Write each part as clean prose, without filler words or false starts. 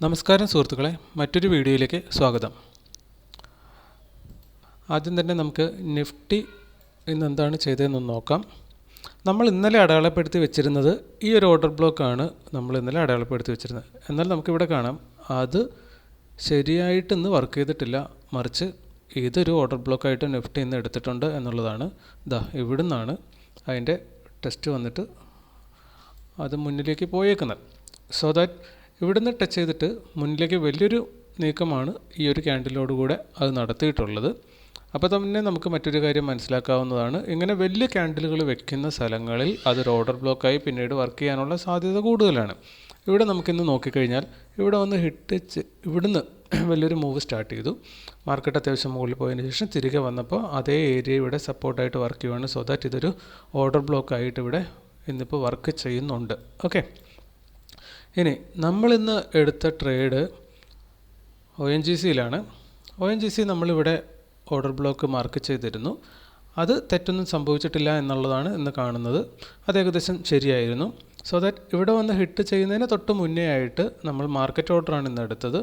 നമസ്കാരം സുഹൃത്തുക്കളെ, മറ്റൊരു വീഡിയോയിലേക്ക് സ്വാഗതം. ആദ്യം തന്നെ നമുക്ക് നിഫ്റ്റി ഇന്ന് എന്താണ് ചെയ്തതെന്ന് നോക്കാം. നമ്മൾ ഇന്നലെ അടയാളപ്പെടുത്തി വെച്ചിരുന്നത് ഈ ഒരു ഓർഡർ ബ്ലോക്കാണ് നമ്മൾ ഇന്നലെ അടയാളപ്പെടുത്തി വെച്ചിരുന്നത്. എന്നാൽ നമുക്കിവിടെ കാണാം അത് ശരിയായിട്ട് ഇന്ന് വർക്ക് ചെയ്തിട്ടില്ല, മറിച്ച് ഇതൊരു ഓർഡർ ബ്ലോക്കായിട്ട് നിഫ്റ്റി ഇന്ന് എടുത്തിട്ടുണ്ട് എന്നുള്ളതാണ്. ഇവിടെ നിന്നാണ് അതിൻ്റെ ടെസ്റ്റ് വന്നിട്ട് അത് മുന്നിലേക്ക് പോയേക്കുന്നത്. സോ ദാറ്റ് ഇവിടുന്ന് ടച്ച് ചെയ്തിട്ട് മുന്നിലേക്ക് വലിയൊരു നീക്കമാണ് ഈ ഒരു ക്യാൻഡിലോടുകൂടെ അത് നടത്തിയിട്ടുള്ളത്. അപ്പോൾ തന്നെ നമുക്ക് മറ്റൊരു കാര്യം മനസ്സിലാക്കാവുന്നതാണ്, ഇങ്ങനെ വലിയ ക്യാൻഡിലുകൾ വെക്കുന്ന സ്ഥലങ്ങളിൽ അതൊരു ഓർഡർ ബ്ലോക്കായി പിന്നീട് വർക്ക് ചെയ്യാനുള്ള സാധ്യത കൂടുതലാണ്. ഇവിടെ നമുക്കിന്ന് നോക്കിക്കഴിഞ്ഞാൽ ഇവിടെ വന്ന് ഇവിടുന്ന് വലിയൊരു മൂവ് സ്റ്റാർട്ട് ചെയ്തു. മാർക്കറ്റ് അത്യാവശ്യം മുകളിൽ പോയതിന് ശേഷം തിരികെ വന്നപ്പോൾ അതേ ഏരിയ ഇവിടെ സപ്പോർട്ടായിട്ട് വർക്ക് ചെയ്യുകയാണ്. സോ ദാറ്റ് ഇതൊരു ഓർഡർ ബ്ലോക്കായിട്ട് ഇവിടെ ഇന്നിപ്പോൾ വർക്ക് ചെയ്യുന്നുണ്ട്. ഓക്കെ, ഇനി നമ്മളിന്ന് എടുത്ത ട്രേഡ് ONGCയിലാണ്. ONGC നമ്മളിവിടെ ഓർഡർ ബ്ലോക്ക് മാർക്ക് ചെയ്തിരുന്നു. അത് തെറ്റൊന്നും സംഭവിച്ചിട്ടില്ല എന്നുള്ളതാണ് ഇന്ന് കാണുന്നത്. അത് ഏകദേശം ശരിയായിരുന്നു. സോ ദാറ്റ് ഇവിടെ വന്ന് ഹിറ്റ് ചെയ്യുന്നതിന് തൊട്ട് മുന്നേ ആയിട്ട് നമ്മൾ മാർക്കറ്റ് ഓർഡറാണ് ഇന്ന് എടുത്തത്.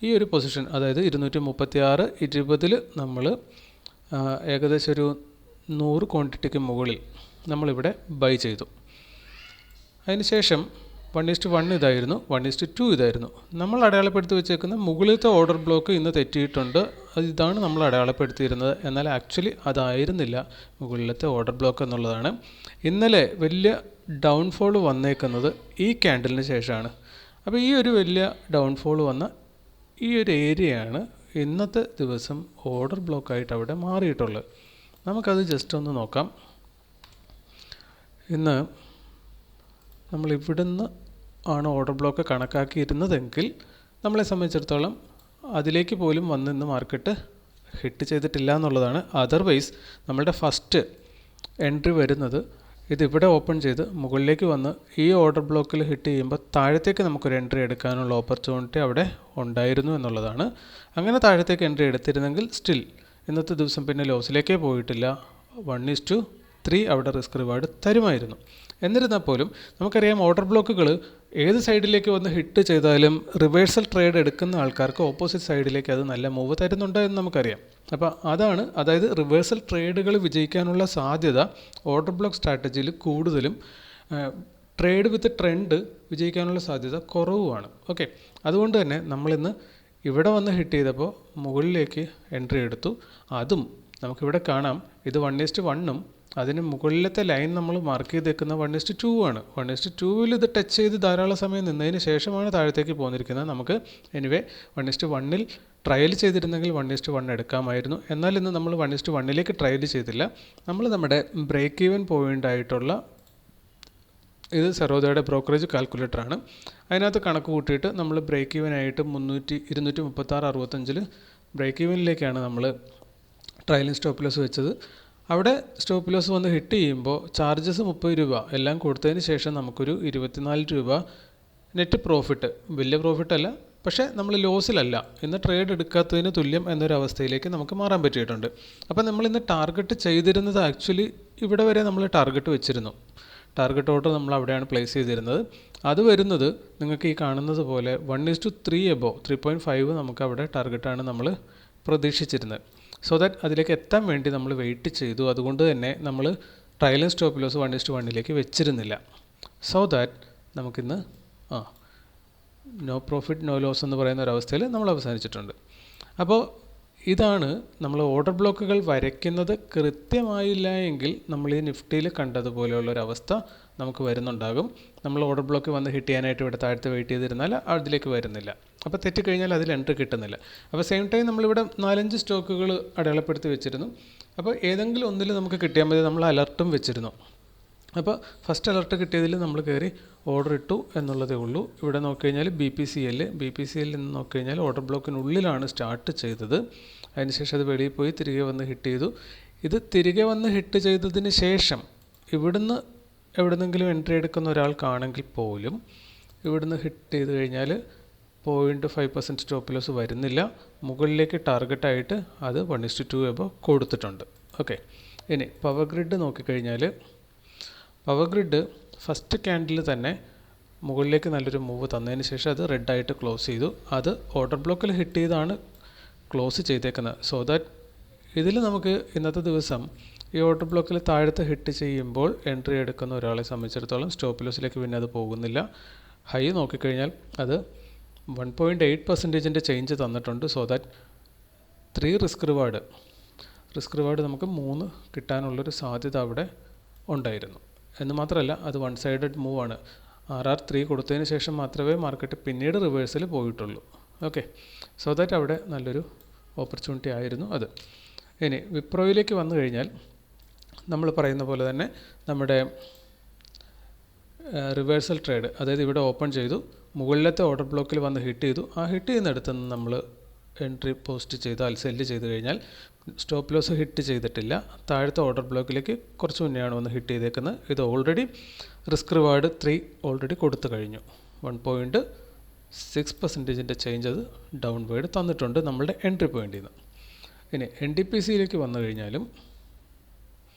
ഈ ഒരു പൊസിഷൻ, അതായത് 236.20 നമ്മൾ ഏകദേശം ഒരു 100 ക്വാണ്ടിറ്റിക്ക് മുകളിൽ നമ്മളിവിടെ ബൈ ചെയ്തു. അതിനുശേഷം 1:1 ഇതായിരുന്നു, 1:2 ഇതായിരുന്നു. നമ്മൾ അടയാളപ്പെടുത്തി വെച്ചേക്കുന്ന മുകളിലത്തെ ഓർഡർ ബ്ലോക്ക് ഇന്ന് തെറ്റിയിട്ടുണ്ട്. ഇതാണ് നമ്മൾ അടയാളപ്പെടുത്തിയിരുന്നത്. എന്നാൽ ആക്ച്വലി അതായിരുന്നില്ല മുകളിലത്തെ ഓർഡർ ബ്ലോക്ക് എന്നുള്ളതാണ്. ഇന്നലെ വലിയ ഡൗൺഫോൾ വന്നേക്കുന്നത് ഈ ക്യാൻഡലിന് ശേഷമാണ്. അപ്പോൾ ഈ ഒരു വലിയ ഡൗൺഫോൾ വന്ന ഈ ഒരു ഏരിയയാണ് ഇന്നത്തെ ദിവസം ഓർഡർ ബ്ലോക്കായിട്ട് അവിടെ മാറിയിട്ടുള്ളത്. നമുക്കത് ജസ്റ്റ് ഒന്ന് നോക്കാം. ഇന്ന് നമ്മൾ ഇവിടുന്ന് ആണ് ഓർഡർ ബ്ലോക്ക് കണക്കാക്കിയിരുന്നതെങ്കിൽ നമ്മളെ സംബന്ധിച്ചിടത്തോളം അതിലേക്ക് പോലും വന്നിന്ന് മാർക്കറ്റ് ഹിറ്റ് ചെയ്തിട്ടില്ല എന്നുള്ളതാണ്. അതർവൈസ് നമ്മളുടെ ഫസ്റ്റ് എൻട്രി വരുന്നത് ഇതിവിടെ ഓപ്പൺ ചെയ്ത് മുകളിലേക്ക് വന്ന് ഈ ഓർഡർ ബ്ലോക്കിൽ ഹിറ്റ് ചെയ്യുമ്പോൾ താഴത്തേക്ക് നമുക്കൊരു എൻട്രി എടുക്കാനുള്ള ഓപ്പർച്യൂണിറ്റി അവിടെ ഉണ്ടായിരുന്നു എന്നുള്ളതാണ്. അങ്ങനെ താഴത്തേക്ക് എൻട്രി എടുത്തിരുന്നെങ്കിൽ സ്റ്റിൽ ഇന്നത്തെ ദിവസം പിന്നെ ലോസിലേക്കേ പോയിട്ടില്ല. 1:3 അവിടെ റിസ്ക് റിവാർഡ് തരുമായിരുന്നു. എന്നിരുന്നാൽ പോലും നമുക്കറിയാം, ഓർഡർ ബ്ലോക്കുകൾ ഏത് സൈഡിലേക്ക് വന്ന് ഹിറ്റ് ചെയ്താലും റിവേഴ്സൽ ട്രേഡ് എടുക്കുന്ന ആൾക്കാർക്ക് ഓപ്പോസിറ്റ് സൈഡിലേക്ക് അത് നല്ല മൂവ് തരുന്നുണ്ട് എന്ന് നമുക്കറിയാം. അപ്പോൾ അതായത് റിവേഴ്സൽ ട്രേഡുകൾ വിജയിക്കാനുള്ള സാധ്യത ഓർഡർ ബ്ലോക്ക് സ്ട്രാറ്റജിയിൽ കൂടുതലും, ട്രേഡ് വിത്ത് ട്രെൻഡ് വിജയിക്കാനുള്ള സാധ്യത കുറവുമാണ്. ഓക്കെ, അതുകൊണ്ട് തന്നെ നമ്മളിന്ന് ഇവിടെ വന്ന് ഹിറ്റ് ചെയ്തപ്പോൾ മുകളിലേക്ക് എൻട്രി എടുത്തു. അതും നമുക്കിവിടെ കാണാം, ഇത് 1:1 അതിന് മുകളിലത്തെ ലൈൻ നമ്മൾ മാർക്ക് ചെയ്തേക്കുന്ന 1:2 ആണ്. 1:2 ഇത് ടച്ച് ചെയ്ത് ധാരാളം സമയം നിന്നതിന് ശേഷമാണ് താഴത്തേക്ക് പോന്നിരിക്കുന്നത്. നമുക്ക് എനിവേ 1:1 ട്രയൽ ചെയ്തിരുന്നെങ്കിൽ 1:1 എടുക്കാമായിരുന്നു. എന്നാൽ ഇന്ന് നമ്മൾ 1:1 ട്രയൽ ചെയ്തില്ല. നമ്മൾ നമ്മുടെ ബ്രേക്ക് ഈവൻ പോയിൻ്റ് ആയിട്ടുള്ള, ഇത് സെറോദയുടെ ബ്രോക്കറേജ് കാൽക്കുലേറ്ററാണ്, അതിനകത്ത് കണക്ക് കൂട്ടിയിട്ട് നമ്മൾ ബ്രേക്ക് ഈവൻ ആയിട്ട് 236.65 ബ്രേക്ക് ഈവനിലേക്കാണ് നമ്മൾ ട്രയലിംഗ് സ്റ്റോപ്പ് ലോസ് വെച്ചത്. അവിടെ സ്റ്റോപ്പ് ലോസ് വന്ന് ഹിറ്റ് ചെയ്യുമ്പോൾ ചാർജസ് 30 രൂപ എല്ലാം കൊടുത്തതിന് ശേഷം നമുക്കൊരു 24 രൂപ നെറ്റ് പ്രോഫിറ്റ്, വലിയ പ്രോഫിറ്റ് അല്ല, പക്ഷേ നമ്മൾ ലോസിലല്ല, ഇന്ന് ട്രേഡ് എടുക്കാത്തതിന് തുല്യം എന്നൊരവസ്ഥയിലേക്ക് നമുക്ക് മാറാൻ പറ്റിയിട്ടുണ്ട്. അപ്പോൾ നമ്മളിന്ന് ടാർഗറ്റ് ചെയ്തിരുന്നത് ആക്ച്വലി ഇവിടെ വരെ നമ്മൾ ടാർഗറ്റ് വെച്ചിരുന്നു. ടാർഗറ്റ് ഓർഡർ നമ്മൾ അവിടെയാണ് പ്ലേസ് ചെയ്തിരുന്നത്. അത് വരുന്നത് നിങ്ങൾക്ക് ഈ കാണുന്നത് പോലെ 1:3 എബോ 3.5 നമുക്ക് അവിടെ ടാർഗറ്റാണ് നമ്മൾ പ്രതീക്ഷിച്ചിരുന്നത്. സോ ദാറ്റ് അതിലേക്ക് എത്താൻ വേണ്ടി നമ്മൾ വെയിറ്റ് ചെയ്തു. അതുകൊണ്ട് തന്നെ നമ്മൾ ട്രയലിംഗ് സ്റ്റോപ്പ് ലോസ് 1:1 വെച്ചിരുന്നില്ല. സോ ദാറ്റ് നമുക്കിന്ന് നോ പ്രോഫിറ്റ് നോ ലോസ് എന്ന് പറയുന്ന ഒരവസ്ഥയിൽ നമ്മൾ അവസാനിച്ചിട്ടുണ്ട്. അപ്പോൾ ഇതാണ് നമ്മൾ ഓർഡർ ബ്ലോക്കുകൾ വരയ്ക്കുന്നത് കൃത്യമായില്ല എങ്കിൽ നമ്മൾ ഈ നിഫ്റ്റിയിൽ കണ്ടതുപോലെയുള്ളൊരവസ്ഥ നമുക്ക് വരുന്നുണ്ടാകും. നമ്മൾ ഓർഡർ ബ്ലോക്ക് വന്ന് ഹിറ്റ് ചെയ്യാനായിട്ട് ഇവിടെ താഴത്ത് വെയിറ്റ് ചെയ്തിരുന്നാൽ അതിലേക്ക് വരുന്നില്ല. അപ്പോൾ തെറ്റിക്കഴിഞ്ഞാൽ അതിൽ എൻട്രി കിട്ടുന്നില്ല. അപ്പോൾ സെയിം ടൈം നമ്മളിവിടെ 4-5 സ്റ്റോക്കുകൾ അടയാളപ്പെടുത്തി വെച്ചിരുന്നു. അപ്പോൾ ഏതെങ്കിലും ഒന്നിൽ നമുക്ക് കിട്ടിയാൽ മതി, നമ്മൾ അലർട്ടും വെച്ചിരുന്നു. അപ്പോൾ ഫസ്റ്റ് അലർട്ട് കിട്ടിയതിൽ നമ്മൾ കയറി ഓർഡർ ഇട്ടു എന്നുള്ളതേ ഉള്ളൂ. ഇവിടെ നോക്കിക്കഴിഞ്ഞാൽ BPCL നിന്ന് നോക്കിക്കഴിഞ്ഞാൽ ഓർഡർ ബ്ലോക്കിനുള്ളിലാണ് സ്റ്റാർട്ട് ചെയ്തത്. അതിനുശേഷം അത് വെളിയിൽ പോയി തിരികെ വന്ന് ഹിറ്റ് ചെയ്തു. ഇത് തിരികെ വന്ന് ഹിറ്റ് ചെയ്തതിന് ശേഷം ഇവിടുന്ന് എവിടെന്നെങ്കിലും എൻട്രി എടുക്കുന്ന ഒരാൾക്കാണെങ്കിൽ പോലും ഇവിടുന്ന് ഹിറ്റ് ചെയ്ത് കഴിഞ്ഞാൽ 0.5% സ്റ്റോപ്പ് ലോസ് വരുന്നില്ല. മുകളിലേക്ക് ടാർഗറ്റായിട്ട് അത് 1:2 എബോ കൊടുത്തിട്ടുണ്ട്. ഓക്കെ, ഇനി പവർ ഗ്രിഡ് നോക്കിക്കഴിഞ്ഞാൽ പവർ ഗ്രിഡ് ഫസ്റ്റ് ക്യാൻഡിൽ തന്നെ മുകളിലേക്ക് നല്ലൊരു മൂവ് തന്നതിന് ശേഷം അത് റെഡായിട്ട് ക്ലോസ് ചെയ്തു. അത് ഓർഡർ ബ്ലോക്കിൽ ഹിറ്റ് ചെയ്താണ് ക്ലോസ് ചെയ്തേക്കുന്നത്. സോ ദാറ്റ് ഇതിൽ നമുക്ക് ഇന്നത്തെ ദിവസം ഈ ഓർഡർ ബ്ലോക്കിൽ താഴത്തെ ഹിറ്റ് ചെയ്യുമ്പോൾ എൻട്രി എടുക്കുന്ന ഒരാളെ സംബന്ധിച്ചിടത്തോളം സ്റ്റോപ്പ് ലോസിലേക്ക് പിന്നെ അത് പോകുന്നില്ല. ഹൈ നോക്കിക്കഴിഞ്ഞാൽ അത് 1.8% ചേഞ്ച് തന്നിട്ടുണ്ട്. സോ ദാറ്റ് 3 റിസ്ക് റിവാർഡ് നമുക്ക് 3 കിട്ടാനുള്ളൊരു സാധ്യത അവിടെ ഉണ്ടായിരുന്നു. എന്ന് മാത്രമല്ല അത് വൺ സൈഡഡ് മൂവാണ്. RR3 കൊടുത്തതിന് ശേഷം മാത്രമേ മാർക്കറ്റ് പിന്നീട് റിവേഴ്സിൽ പോയിട്ടുള്ളൂ. ഓക്കെ, സോ ദാറ്റ് അവിടെ നല്ലൊരു ഓപ്പർച്യൂണിറ്റി ആയിരുന്നു അത്. ഇനി വിപ്രോയിലേക്ക് വന്നു കഴിഞ്ഞാൽ നമ്മൾ പറയുന്ന പോലെ തന്നെ നമ്മുടെ റിവേഴ്സൽ ട്രേഡ്, അതായത് ഇവിടെ ഓപ്പൺ ചെയ്തു, മുകളിലത്തെ ഓർഡർ ബ്ലോക്കിൽ വന്ന് ഹിറ്റ് ചെയ്തു. ആ ഹിറ്റ് ചെയ്യുന്നിടത്ത് നിന്ന് നമ്മൾ എൻട്രി പോസ്റ്റ് ചെയ്താൽ സെല്ല് ചെയ്ത് കഴിഞ്ഞാൽ സ്റ്റോപ്പ് ലോസ് ഹിറ്റ് ചെയ്തിട്ടില്ല. താഴത്തെ ഓർഡർ ബ്ലോക്കിലേക്ക് കുറച്ച് മുന്നെയാണ് വന്ന് ഹിറ്റ് ചെയ്തേക്കുന്നത്. ഇത് ഓൾറെഡി റിസ്ക് റിവാർഡ് 3 ഓൾറെഡി കൊടുത്തു കഴിഞ്ഞു. 1.6% ചേഞ്ച് അത് ഡൗൺവേർഡ് തന്നിട്ടുണ്ട് നമ്മളുടെ എൻട്രി പോയിന്റിൽ നിന്ന്. ഇനി NDPCയിലേക്ക് വന്നു കഴിഞ്ഞാലും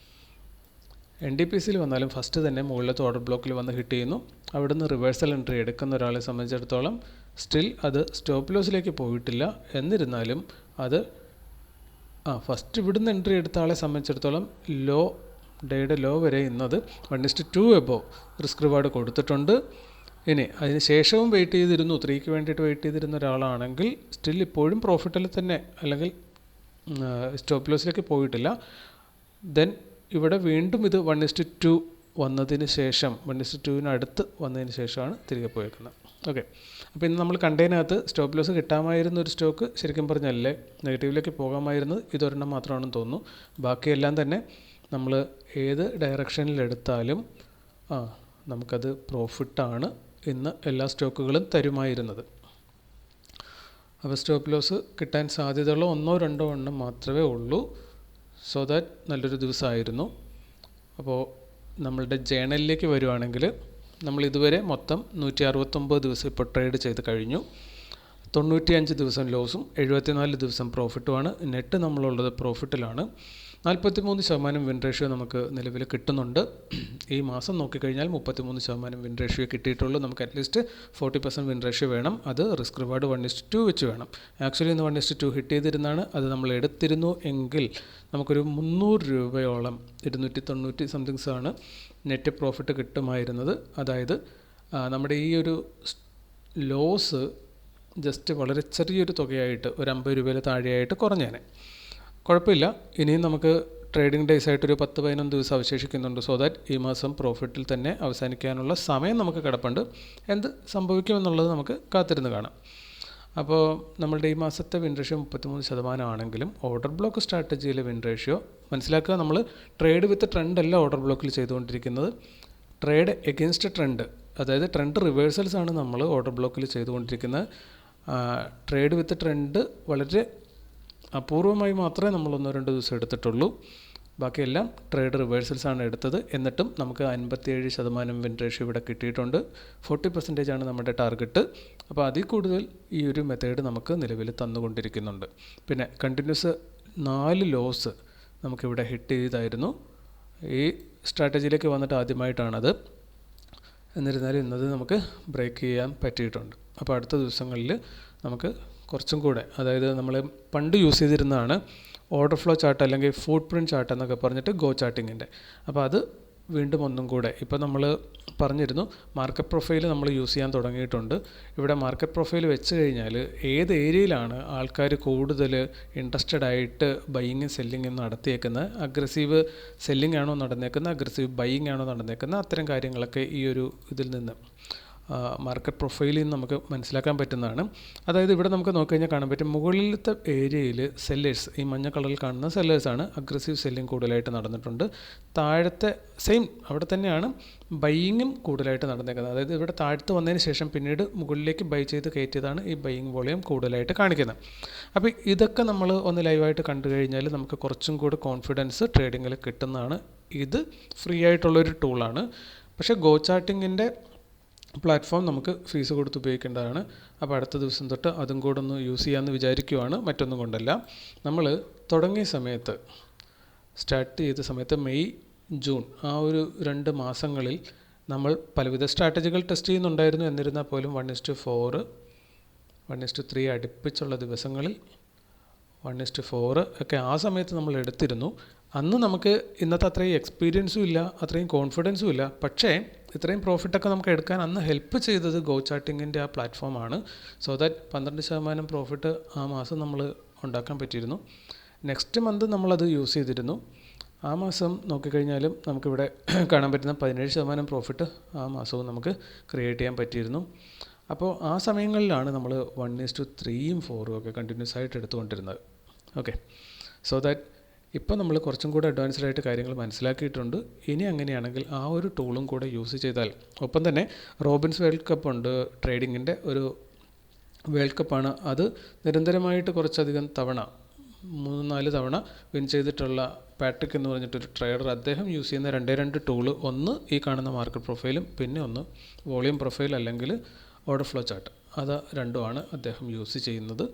NDPCയിൽ വന്നാലും ഫസ്റ്റ് തന്നെ മുകളിലത്തെ ഓർഡർ ബ്ലോക്കിൽ വന്ന് ഹിറ്റ് ചെയ്യുന്നു. അവിടുന്ന് റിവേഴ്സൽ എൻട്രി എടുക്കുന്ന ഒരാളെ സംബന്ധിച്ചിടത്തോളം സ്റ്റിൽ അത് സ്റ്റോപ്പ് ലോസിലേക്ക് പോയിട്ടില്ല. എന്നിരുന്നാലും അത് ഫസ്റ്റ് ഇവിടുന്ന് എൻട്രി എടുത്ത ആളെ സംബന്ധിച്ചിടത്തോളം ഡേയുടെ ലോ വരെ ഇന്നത് 1:2 എബോവ് റിസ്ക് റിവാർഡ് കൊടുത്തിട്ടുണ്ട്. ഇനി അതിന് ശേഷവും വെയിറ്റ് ചെയ്തിരുന്നു, 3ക്ക് വേണ്ടിയിട്ട് വെയിറ്റ് ചെയ്തിരുന്ന ഒരാളാണെങ്കിൽ സ്റ്റിൽ ഇപ്പോഴും പ്രോഫിറ്റിൽ തന്നെ, അല്ലെങ്കിൽ സ്റ്റോപ്പ് ലോസിലേക്ക് പോയിട്ടില്ല. ദെൻ ഇവിടെ വീണ്ടും ഇത് 1:2 വന്നതിന് ശേഷം 1:2 അടുത്ത് വന്നതിന് ശേഷമാണ് തിരികെ പോയേക്കുന്നത്. ഓക്കെ, അപ്പോൾ ഇന്ന് നമ്മൾ കണ്ടതിനകത്ത് സ്റ്റോപ്പ് ലോസ് കിട്ടാമായിരുന്ന ഒരു സ്റ്റോക്ക് ശരിക്കും പറഞ്ഞല്ലേ നെഗറ്റീവിലേക്ക് പോകാമായിരുന്നത് ഇതൊരെണ്ണം മാത്രമാണെന്ന് തോന്നുന്നു. ബാക്കിയെല്ലാം തന്നെ നമ്മൾ ഏത് ഡയറക്ഷനിൽ എടുത്താലും നമുക്കത് പ്രോഫിറ്റാണ് ഇന്ന് എല്ലാ സ്റ്റോക്കുകളും തരുമായിരുന്നത്. അപ്പോൾ സ്റ്റോപ്പ് ലോസ് കിട്ടാൻ സാധ്യതയുള്ള 1-2 എണ്ണം മാത്രമേ ഉള്ളൂ. സോ ദാറ്റ് നല്ലൊരു ദിവസമായിരുന്നു. അപ്പോൾ നമ്മളുടെ ജേണലിലേക്ക് വരുവാണെങ്കിൽ നമ്മൾ ഇതുവരെ മൊത്തം 169 ദിവസം ഇപ്പോൾ ട്രേഡ് ചെയ്ത് കഴിഞ്ഞു. 95 ദിവസം ലോസും 74 ദിവസം പ്രോഫിറ്റുമാണ്. നെറ്റ് നമ്മളുള്ളത് പ്രോഫിറ്റിലാണ്. 43% വിൻ റേഷ്യോ നമുക്ക് നിലവിൽ കിട്ടുന്നുണ്ട്. ഈ മാസം നോക്കിക്കഴിഞ്ഞാൽ 33% വിൻ റേഷ്യോ കിട്ടിയിട്ടുള്ളൂ. നമുക്ക് അറ്റ്ലീസ്റ്റ് 40% വിൻ റേഷ്യോ വേണം. അത് റിസ്ക് റിവാർഡ് 1:2 വെച്ച് വേണം. ആക്ച്വലി ഇന്ന് 1:2 ഹിറ്റ് ചെയ്തിരുന്നാണ്. അത് നമ്മൾ എടുത്തിരുന്നു എങ്കിൽ നമുക്കൊരു 300 രൂപയോളം 290 സംതിങ്സ് ആണ് നെറ്റ് പ്രോഫിറ്റ് കിട്ടുമായിരുന്നത്. അതായത് നമ്മുടെ ഈ ഒരു ലോസ് ജസ്റ്റ് വളരെ ചെറിയൊരു തുകയായിട്ട് ഒരു 50 രൂപയിൽ താഴെയായിട്ട് കുറഞ്ഞേനെ. കുഴപ്പമില്ല, ഇനിയും നമുക്ക് ട്രേഡിംഗ് ഡേയ്സ് ആയിട്ടൊരു 10-11 ദിവസം അവശേഷിക്കുന്നുണ്ട്. സോ ദാറ്റ് ഈ മാസം പ്രോഫിറ്റിൽ തന്നെ അവസാനിക്കാനുള്ള സമയം നമുക്ക് കിടപ്പുണ്ട്. എന്ത് സംഭവിക്കുമെന്നുള്ളത് നമുക്ക് കാത്തിരുന്ന് കാണാം. അപ്പോൾ നമ്മളുടെ ഈ മാസത്തെ വിൻ റേഷ്യോ 33% ആണെങ്കിലും ഓർഡർ ബ്ലോക്ക് സ്ട്രാറ്റജിയിലെ വിൻ റേഷ്യോ മനസ്സിലാക്കുക. നമ്മൾ ട്രേഡ് വിത്ത് ട്രെൻഡ് അല്ല ഓർഡർ ബ്ലോക്കിൽ ചെയ്തുകൊണ്ടിരിക്കുന്നത്, ട്രേഡ് എഗെയിൻസ്റ്റ് ട്രെൻഡ്, അതായത് ട്രെൻഡ് റിവേഴ്സൽസ് ആണ് നമ്മൾ ഓർഡർ ബ്ലോക്കിൽ ചെയ്തുകൊണ്ടിരിക്കുന്നത്. ട്രേഡ് വിത്ത് ട്രെൻഡ് വളരെ അപൂർവമായി മാത്രമേ നമ്മൾ 1-2 ദിവസം എടുത്തിട്ടുള്ളൂ. ബാക്കിയെല്ലാം ട്രേഡ് റിവേഴ്സൽസ് ആണ് എടുത്തത്. എന്നിട്ടും നമുക്ക് 57% വിൻ റേഷ്യോ ഇവിടെ കിട്ടിയിട്ടുണ്ട്. 40% ആണ് നമ്മുടെ ടാർഗറ്റ്. അപ്പോൾ അതിൽ കൂടുതൽ ഈ ഒരു മെത്തേഡ് നമുക്ക് നിലവിൽ തന്നുകൊണ്ടിരിക്കുന്നുണ്ട്. പിന്നെ കണ്ടിന്യൂസ് 4 ലോസ് നമുക്കിവിടെ ഹിറ്റ് ചെയ്തായിരുന്നു. ഈ സ്ട്രാറ്റജിയിലേക്ക് വന്നിട്ട് ആദ്യമായിട്ടാണത്. എന്നിരുന്നാലും ഇന്നത് നമുക്ക് ബ്രേക്ക് ചെയ്യാൻ പറ്റിയിട്ടുണ്ട്. അപ്പോൾ അടുത്ത ദിവസങ്ങളിൽ നമുക്ക് കുറച്ചും കൂടെ, അതായത് നമ്മൾ പണ്ട് യൂസ് ചെയ്തിരുന്നതാണ് ഓർഡർ ഫ്ലോ ചാർട്ട് അല്ലെങ്കിൽ ഫുട് പ്രിൻറ്റ് ചാർട്ട് എന്നൊക്കെ പറഞ്ഞിട്ട് ഗോ ചാർട്ടിങ്ങിൻ്റെ. അപ്പോൾ അത് വീണ്ടും ഒന്നും കൂടെ ഇപ്പോൾ നമ്മൾ പറഞ്ഞിരുന്നു മാർക്കറ്റ് പ്രൊഫൈൽ നമ്മൾ യൂസ് ചെയ്യാൻ തുടങ്ങിയിട്ടുണ്ട്. ഇവിടെ മാർക്കറ്റ് പ്രൊഫൈൽ വെച്ച് കഴിഞ്ഞാൽ ഏത് ഏരിയയിലാണ് ആൾക്കാർ കൂടുതൽ ഇൻട്രസ്റ്റഡ് ആയിട്ട് ബൈയിങ്ങും സെല്ലിങ്ങും നടത്തിയേക്കുന്നത്, അഗ്രസീവ് സെല്ലിംഗ് ആണോ നടന്നേക്കുന്നത്, അഗ്രസീവ് ബൈയിങ് ആണോ നടന്നേക്കുന്നത്, അത്തരം കാര്യങ്ങളൊക്കെ ഈ ഒരു ഇതിൽ നിന്ന് മാർക്കറ്റ് പ്രൊഫൈലിൽ നിന്ന് നമുക്ക് മനസ്സിലാക്കാൻ പറ്റുന്നതാണ്. അതായത് ഇവിടെ നമുക്ക് നോക്കിക്കഴിഞ്ഞാൽ കാണാൻ പറ്റും മുകളിലത്തെ ഏരിയയിൽ സെല്ലേഴ്സ്, ഈ മഞ്ഞ കളറിൽ കാണുന്ന സെല്ലേഴ്സാണ് അഗ്രസീവ് സെല്ലിംഗ് കൂടുതലായിട്ട് നടന്നിട്ടുണ്ട്. താഴത്തെ സെയിം അവിടെ തന്നെയാണ് ബൈയിങ്ങും കൂടുതലായിട്ട് നടന്നേക്കുന്നത്. അതായത് ഇവിടെ താഴത്ത് വന്നതിന് ശേഷം പിന്നീട് മുകളിലേക്ക് ബൈ ചെയ്ത് കയറ്റിയതാണ് ഈ ബൈയിങ് വോളിയം കൂടുതലായിട്ട് കാണിക്കുന്നത്. അപ്പോൾ ഇതൊക്കെ നമ്മൾ ഒന്ന് ലൈവായിട്ട് കണ്ടു കഴിഞ്ഞാൽ നമുക്ക് കുറച്ചും കൂടി കോൺഫിഡൻസ് ട്രേഡിങ്ങിൽ കിട്ടുന്നതാണ്. ഇത് ഫ്രീ ആയിട്ടുള്ളൊരു ടൂളാണ്. പക്ഷേ ഗോ ചാർട്ടിങ്ങിൻ്റെ പ്ലാറ്റ്ഫോം നമുക്ക് ഫീസ് കൊടുത്ത് ഉപയോഗിക്കേണ്ടതാണ്. അപ്പോൾ അടുത്ത ദിവസം തൊട്ട് അതും കൂടെ ഒന്ന് യൂസ് ചെയ്യാമെന്ന് വിചാരിക്കുവാണ്, മറ്റൊന്നും കൊണ്ടല്ല. നമ്മൾ തുടങ്ങിയ സമയത്ത്, സ്റ്റാർട്ട് ചെയ്ത സമയത്ത് മെയ് ജൂൺ ആ ഒരു 2 മാസങ്ങളിൽ നമ്മൾ പലവിധ സ്ട്രാറ്റജികൾ ടെസ്റ്റ് ചെയ്യുന്നുണ്ടായിരുന്നു. എന്നിരുന്നാൽ പോലും 1:4, 1:3 അടുപ്പിച്ചുള്ള ദിവസങ്ങളിൽ 1:4 ഒക്കെ ആ സമയത്ത് നമ്മൾ എടുത്തിരുന്നു. അന്ന് നമുക്ക് ഇന്നത്തെ അത്രയും എക്സ്പീരിയൻസും ഇല്ല, അത്രയും കോൺഫിഡൻസും ഇല്ല. പക്ഷേ ഇത്രയും പ്രോഫിറ്റൊക്കെ നമുക്ക് എടുക്കാൻ അന്ന് ഹെൽപ്പ് ചെയ്തത് ഗോ ചാർട്ടിങ്ങിൻ്റെ ആ പ്ലാറ്റ്ഫോമാണ്. സോ ദാറ്റ് 12% പ്രോഫിറ്റ് ആ മാസം നമ്മൾ ഉണ്ടാക്കാൻ പറ്റിയിരുന്നു. നെക്സ്റ്റ് മന്ത് നമ്മളത് യൂസ് ചെയ്തിരുന്നു. ആ മാസം നോക്കിക്കഴിഞ്ഞാലും നമുക്കിവിടെ കാണാൻ പറ്റുന്ന 17% പ്രോഫിറ്റ് ആ മാസവും നമുക്ക് ക്രിയേറ്റ് ചെയ്യാൻ പറ്റിയിരുന്നു. അപ്പോൾ ആ സമയങ്ങളിലാണ് നമ്മൾ 1:3ഉം 4ഉം ഒക്കെ കണ്ടിന്യൂസ് ആയിട്ട് എടുത്തുകൊണ്ടിരുന്നത്. ഓക്കെ, സോ ദാറ്റ് ഇപ്പോൾ നമ്മൾ കുറച്ചും കൂടെ അഡ്വാൻസ്ഡ് ആയിട്ട് കാര്യങ്ങൾ മനസ്സിലാക്കിയിട്ടുണ്ട്. ഇനി അങ്ങനെയാണെങ്കിൽ ആ ഒരു ടൂളും കൂടെ യൂസ് ചെയ്താൽ, ഒപ്പം തന്നെ റോബിൻസ് വേൾഡ് കപ്പ് ഉണ്ട്, ട്രേഡിങ്ങിൻ്റെ ഒരു വേൾഡ് കപ്പാണ്. അത് നിരന്തരമായിട്ട് കുറച്ചധികം തവണ 3-4 തവണ വിൻ ചെയ്തിട്ടുള്ള പാട്രിക് എന്ന് പറഞ്ഞിട്ടൊരു ട്രേഡർ, അദ്ദേഹം യൂസ് ചെയ്യുന്ന 2 ടൂള്, ഒന്ന് ഈ കാണുന്ന മാർക്കറ്റ് പ്രൊഫൈലും പിന്നെ ഒന്ന് വോളിയം പ്രൊഫൈൽ അല്ലെങ്കിൽ ഓർഡർ ഫ്ലോ ചാർട്ട്, അത് രണ്ടുമാണ് അദ്ദേഹം യൂസ് ചെയ്യുന്നത്.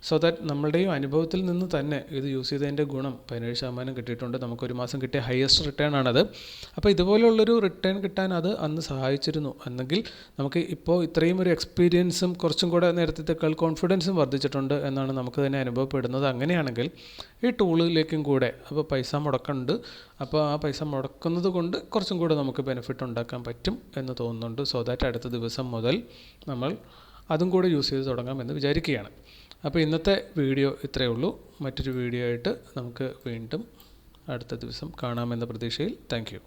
സോ ദാറ്റ് നമ്മളുടെയും അനുഭവത്തിൽ നിന്ന് തന്നെ ഇത് യൂസ് ചെയ്തതിൻ്റെ ഗുണം 17% കിട്ടിയിട്ടുണ്ട്. നമുക്കൊരു മാസം കിട്ടിയ ഹയസ്റ്റ് റിട്ടേൺ ആണത്. അപ്പോൾ ഇതുപോലുള്ളൊരു റിട്ടേൺ കിട്ടാൻ അത് അന്ന് സഹായിച്ചിരുന്നു. എന്നെങ്കിൽ നമുക്ക് ഇപ്പോൾ ഇത്രയും ഒരു എക്സ്പീരിയൻസും കുറച്ചും കൂടെ നേരത്തേക്കാൾ കോൺഫിഡൻസും വർദ്ധിച്ചിട്ടുണ്ട് എന്നാണ് നമുക്ക് തന്നെ അനുഭവപ്പെടുന്നത്. അങ്ങനെയാണെങ്കിൽ ഈ ടൂളിലേക്കും കൂടെ അപ്പോൾ പൈസ മുടക്കുന്നുണ്ട്. അപ്പോൾ ആ പൈസ മുടക്കുന്നത് കൊണ്ട് കുറച്ചും കൂടെ നമുക്ക് ബെനിഫിറ്റ് ഉണ്ടാക്കാൻ പറ്റും എന്ന് തോന്നുന്നുണ്ട്. സോ ദാറ്റ് അടുത്ത ദിവസം മുതൽ നമ്മൾ അതും കൂടെ യൂസ് ചെയ്ത് തുടങ്ങാമെന്ന് വിചാരിക്കുകയാണ്. അപ്പോൾ ഇന്നത്തെ വീഡിയോ ഇത്രയേ ഉള്ളൂ. മറ്റൊരു വീഡിയോ ആയിട്ട് നമുക്ക് വീണ്ടും അടുത്ത ദിവസം കാണാമെന്ന പ്രതീക്ഷയിൽ. Thank you.